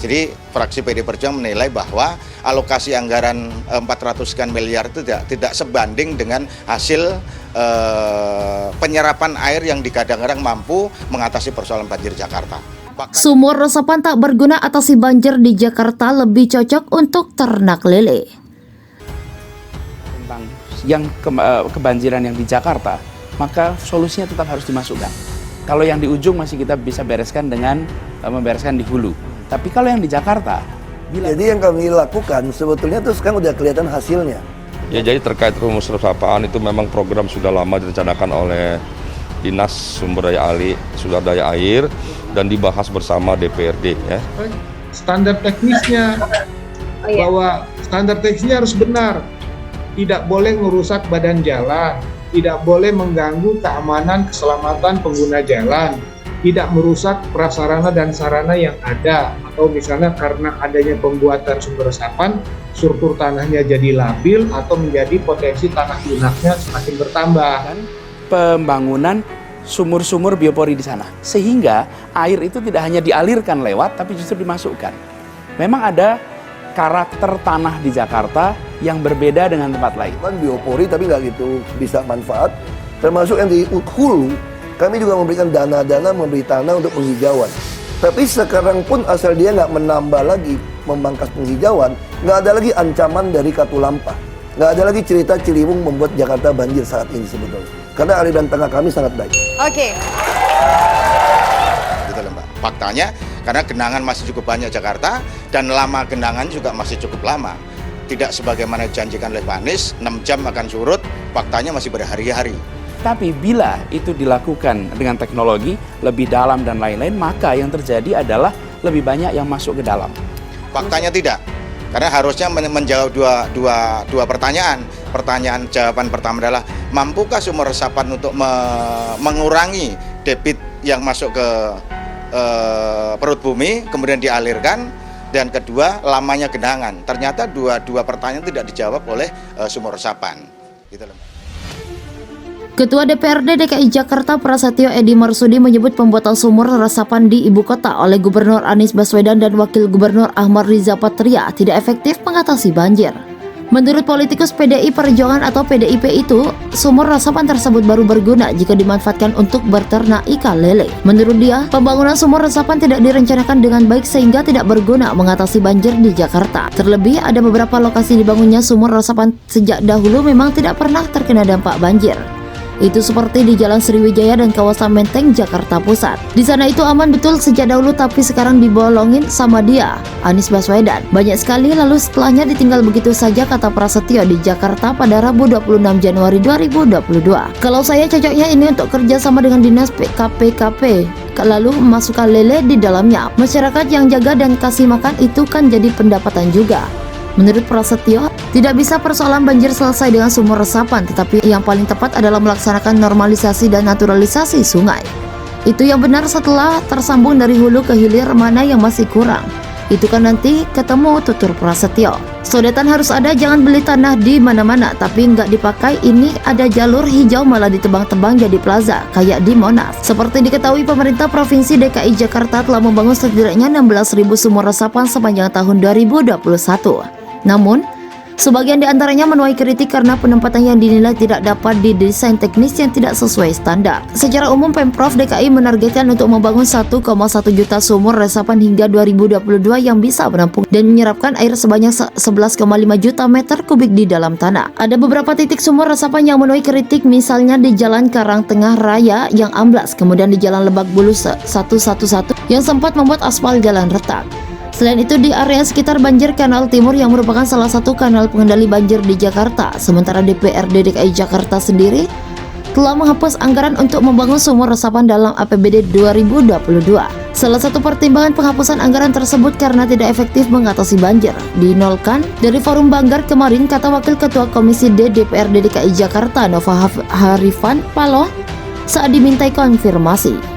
Jadi fraksi PD Perjuangan menilai bahwa alokasi anggaran 400 sekian miliar itu tidak sebanding dengan hasil penyerapan air yang kadang-kadang mampu mengatasi persoalan banjir Jakarta. Sumur resapan tak berguna atasi banjir di Jakarta lebih cocok untuk ternak lele. Tentang yang kebanjiran yang di Jakarta, maka solusinya tetap harus dimasukkan. Kalau yang di ujung masih kita bisa bereskan dengan membereskan di hulu. Tapi kalau yang di Jakarta, jadi yang kami lakukan sebetulnya itu sekarang udah kelihatan hasilnya. Ya, jadi terkait rumus resapan itu memang program sudah lama direncanakan oleh Dinas Sumber Daya Air dan dibahas bersama DPRD ya. Standar teknisnya bahwa standar teknisnya harus benar. Tidak boleh merusak badan jalan, tidak boleh mengganggu keamanan keselamatan pengguna jalan, tidak merusak prasarana dan sarana yang ada, atau misalnya karena adanya pembuatan sumber resapan, struktur tanahnya jadi labil atau menjadi potensi tanah lunaknya semakin bertambah. Pembangunan sumur-sumur biopori di sana, sehingga air itu tidak hanya dialirkan lewat, tapi justru dimasukkan. Memang ada karakter tanah di Jakarta yang berbeda dengan tempat lain. Kan biopori tapi nggak gitu bisa manfaat, termasuk yang di hulu. Kami juga memberikan dana-dana, memberi tanah untuk penghijauan. Tapi sekarang pun asal dia nggak menambah lagi, memangkas penghijauan, nggak ada lagi ancaman dari Katulampa. Nggak ada lagi cerita Ciliwung membuat Jakarta banjir saat ini sebetulnya. Karena aliran tengah kami sangat baik. Oke. Gitu loh Mbak. Faktanya karena genangan masih cukup banyak Jakarta dan lama genangan juga masih cukup lama. Tidak sebagaimana dijanjikan oleh Pak Anies, 6 jam akan surut, faktanya masih berhari-hari. Tapi bila itu dilakukan dengan teknologi lebih dalam dan lain-lain, maka yang terjadi adalah lebih banyak yang masuk ke dalam. Faktanya tidak, karena harusnya menjawab dua pertanyaan. Pertanyaan jawaban pertama adalah, mampukah sumur resapan untuk mengurangi debit yang masuk ke perut bumi, kemudian dialirkan, dan kedua, lamanya genangan. Ternyata dua pertanyaan tidak dijawab oleh sumur resapan. Gitu loh. Ketua DPRD DKI Jakarta Prasetyo Edy Marsudi menyebut pembuatan sumur resapan di ibu kota oleh Gubernur Anies Baswedan dan Wakil Gubernur Ahmad Riza Patria tidak efektif mengatasi banjir. Menurut politikus PDI Perjuangan atau PDIP itu, sumur resapan tersebut baru berguna jika dimanfaatkan untuk berternak ikan lele. Menurut dia, pembangunan sumur resapan tidak direncanakan dengan baik sehingga tidak berguna mengatasi banjir di Jakarta. Terlebih, ada beberapa lokasi dibangunnya sumur resapan sejak dahulu memang tidak pernah terkena dampak banjir. Itu seperti di Jalan Sriwijaya dan kawasan Menteng, Jakarta Pusat. Di sana itu aman betul sejak dahulu, tapi sekarang dibolongin sama dia, Anies Baswedan. Banyak sekali, lalu setelahnya ditinggal begitu saja, kata Prasetyo di Jakarta pada Rabu 26 Januari 2022. Kalau saya cocoknya ini untuk kerja sama dengan dinas KPKP, lalu masukkan lele di dalamnya. Masyarakat yang jaga dan kasih makan itu kan jadi pendapatan juga. Menurut Prasetyo, tidak bisa persoalan banjir selesai dengan sumur resapan, tetapi yang paling tepat adalah melaksanakan normalisasi dan naturalisasi sungai. Itu yang benar setelah tersambung dari hulu ke hilir, mana yang masih kurang. Itu kan nanti ketemu, tutur Prasetyo. Sodetan harus ada, jangan beli tanah di mana-mana tapi nggak dipakai. Ini ada jalur hijau malah ditebang-tebang jadi plaza, kayak di Monas. Seperti diketahui, pemerintah Provinsi DKI Jakarta telah membangun setidaknya 16.000 sumur resapan sepanjang tahun 2021. Namun, sebagian di antaranya menuai kritik karena penempatan yang dinilai tidak dapat didesain teknis yang tidak sesuai standar. Secara umum, Pemprov DKI menargetkan untuk membangun 1,1 juta sumur resapan hingga 2022 yang bisa menampung dan menyerapkan air sebanyak 11,5 juta meter kubik di dalam tanah. Ada beberapa titik sumur resapan yang menuai kritik, misalnya di Jalan Karangtengah Raya yang amblas, kemudian di Jalan Lebak Bulus 111 yang sempat membuat aspal jalan retak. Selain itu, di area sekitar banjir Kanal Timur yang merupakan salah satu kanal pengendali banjir di Jakarta. Sementara DPRD DKI Jakarta sendiri telah menghapus anggaran untuk membangun sumur resapan dalam APBD 2022. Salah satu pertimbangan penghapusan anggaran tersebut karena tidak efektif mengatasi banjir. Dinolkan dari Forum Banggar kemarin, kata Wakil Ketua Komisi D DPRD DKI Jakarta Nova Harifan Paloh saat dimintai konfirmasi.